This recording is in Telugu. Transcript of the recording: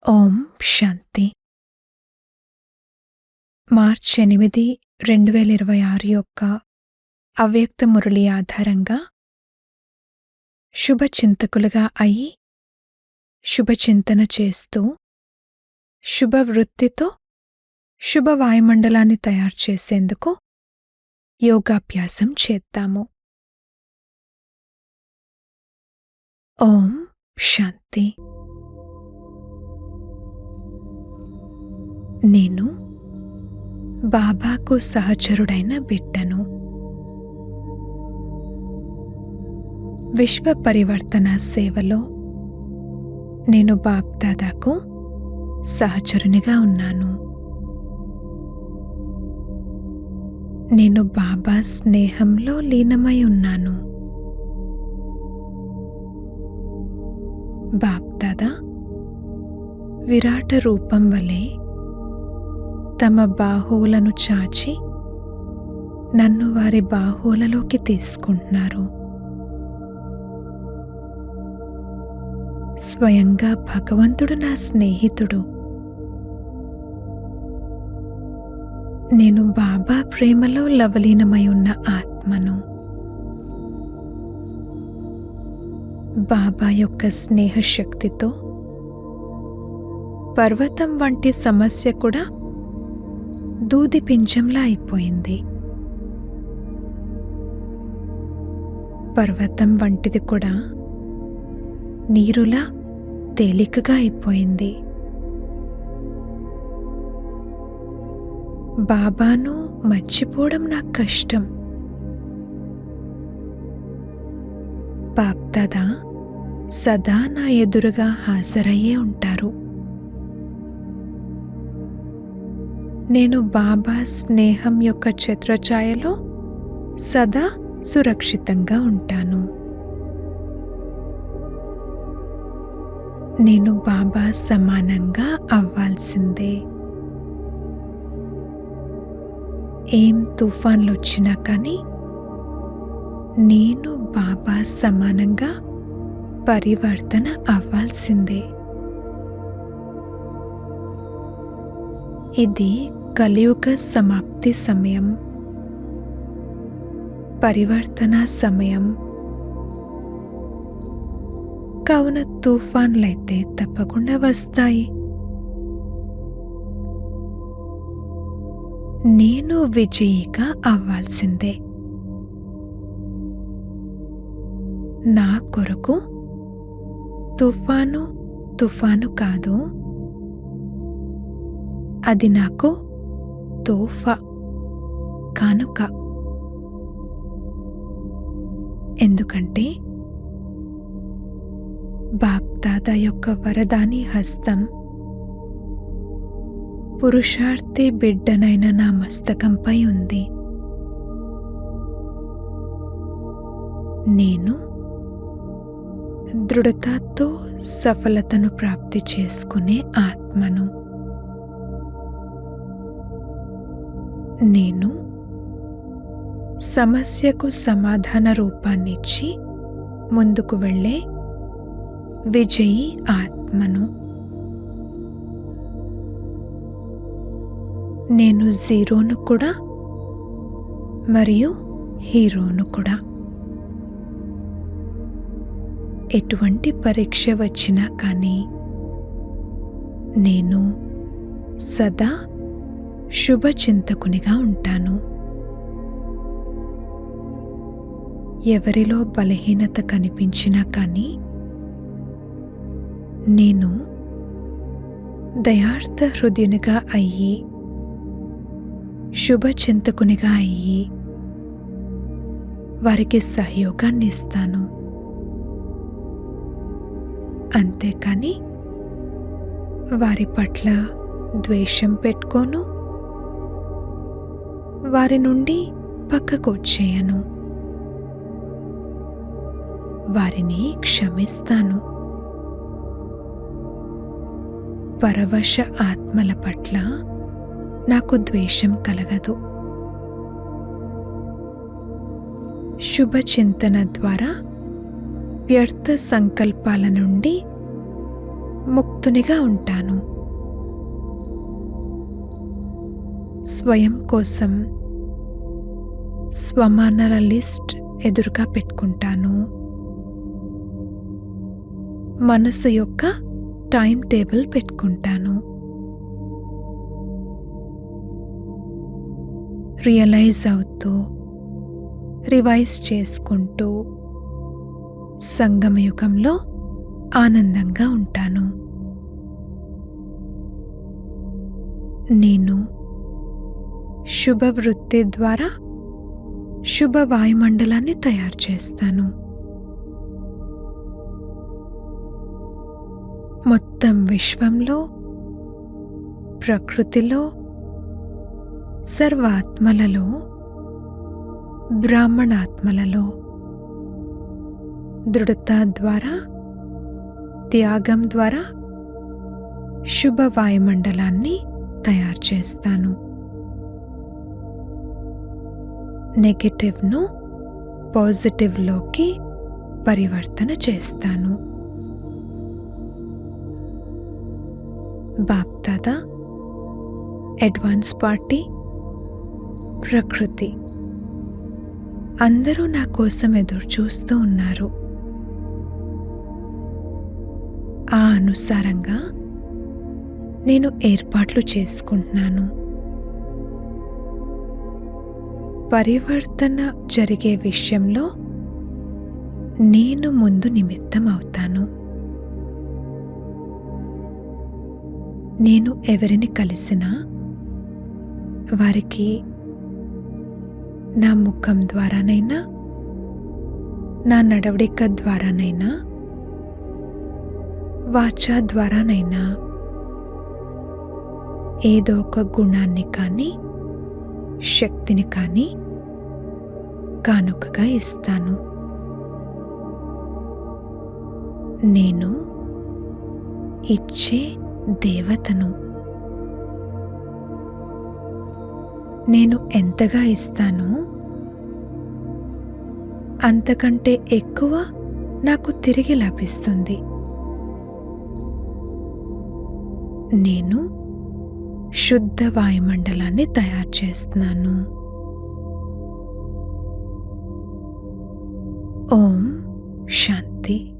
ఓం శాంతి. మార్చ్ 8, 2026 యొక్క అవ్యక్త మురళి ఆధారంగా శుభచింతకులుగా అయి శుభచింతన చేస్తూ శుభవృత్తితో శుభవాయుమండలాన్ని తయారు చేసేందుకు యోగాభ్యాసం చేద్దాము. ఓం శాంతి. నేను బాబాకు సహచరుడైన బిడ్డను. విశ్వ పరివర్తన సేవలో నేను బాప్దాదాకు సహచరునిగా ఉన్నాను. నేను బాబా స్నేహంలో లీనమై ఉన్నాను. బాప్దాదా విరాట రూపం వలె తమ బాహువులను చాచి నన్ను వారి బాహువులలోకి తీసుకుంటున్నారు. స్వయంగా భగవంతుడు నా స్నేహితుడు. నేను బాబా ప్రేమలో లవలీనమై ఉన్న ఆత్మను. బాబా యొక్క స్నేహశక్తితో పర్వతం వంటి సమస్య కూడా దూది పింజంలా అయిపోయింది. పర్వతం వంటిది కూడా నీరులా తేలికగా అయిపోయింది. బాబాను మర్చిపోవడం నాకు కష్టం. బాప్దాదా సదా నా ఎదురుగా హాజరయ్యే ఉంటారు. నేను బాబా స్నేహం యొక్క ఛత్రఛాయలో సదా సురక్షితంగా ఉంటాను. నేను బాబా సమానంగా అవ్వాల్సిందే. ఏం తుఫాన్లు వచ్చినా కానీ నేను బాబా సమానంగా పరివర్తన అవ్వాల్సిందే. ఇది కలియుగ సమాప్తి సమయం, పరివర్తన సమయం. కావున తుఫాన్లైతే తప్పకుండా వస్తాయి. నేను విజయిగా అవ్వాల్సిందే. నా కొరకు తుఫాను కాదు, అది నాకు తోఫా, కానుక. ఎందుకంటే బాప్దాదా యొక్క వరదాని హస్తం పురుషార్థి బిడ్డనైన నా మస్తకంపై ఉంది. నేను దృఢతతో సఫలతను ప్రాప్తి చేసుకునే ఆత్మను. నేను సమస్యకు సమాధాన రూపాన్నిచ్చి ముందుకు వెళ్ళే విజయీ ఆత్మను. నేను జీరోను కూడా మరియు హీరోను కూడా. ఎటువంటి పరీక్ష వచ్చినా కానీ నేను సదా శుభచింతకునిగా ఉంటాను. ఎవరిలో బలహీనత కనిపించినా కానీ నేను దయార్థ హృదయునిగా అయ్యి శుభచింతకునిగా అయ్యి వారికి సహయోగాన్ని ఇస్తాను. అంతేకాని వారి పట్ల ద్వేషం పెట్టుకోను, వారి నుండి పక్కకు వచ్చేయను. వారిని క్షమిస్తాను. పరవశ ఆత్మల పట్ల నాకు ద్వేషం కలగదు. శుభచింతన ద్వారా వ్యర్థ సంకల్పాల నుండి ముక్తునిగా ఉంటాను. స్వయం కోసం స్వమానాల లిస్ట్ ఎదురుగా పెట్టుకుంటాను. మనసు యొక్క టైం టేబుల్ పెట్టుకుంటాను. రియలైజ్ అవుతూ రివైజ్ చేసుకుంటూ సంగమయుగంలో ఆనందంగా ఉంటాను. నేను శుభవృత్తి ద్వారా శుభ వాయుమండలాన్ని తయారు చేస్తాను. మొత్తం విశ్వంలో, ప్రకృతిలో, సర్వాత్మలలో, బ్రాహ్మణాత్మలలో దృఢత ద్వారా, త్యాగం ద్వారా శుభ వాయుమండలాన్ని తయారు చేస్తాను. నెగటివ్ను పాజిటివ్లోకి పరివర్తన చేస్తాను. బాప్దాదా, అడ్వాన్స్ పార్టీ, ప్రకృతి అందరూ నా కోసం ఎదురు చూస్తూ ఉన్నారు. ఆ అనుసారంగా నేను ఏర్పాట్లు చేసుకుంటున్నాను. పరివర్తన జరిగే విషయంలో నేను ముందు నిమిత్తం అవుతాను. నేను ఎవరిని కలిసినా వారికి నా ముఖం ద్వారానైనా, నా నడవడిక ద్వారానైనా, వాచా ద్వారానైనా ఏదో ఒక గుణాన్ని కానీ శక్తిని కానీ కానుకగా ఇస్తాను. నేను ఇచ్చే దేవతను. నేను ఎంతగా ఇస్తానో అంతకంటే ఎక్కువ నాకు తిరిగి లభిస్తుంది. నేను శుద్ధ వాయుమండలాన్ని తయారు చేస్తున్నాను. ఓం శాంతి.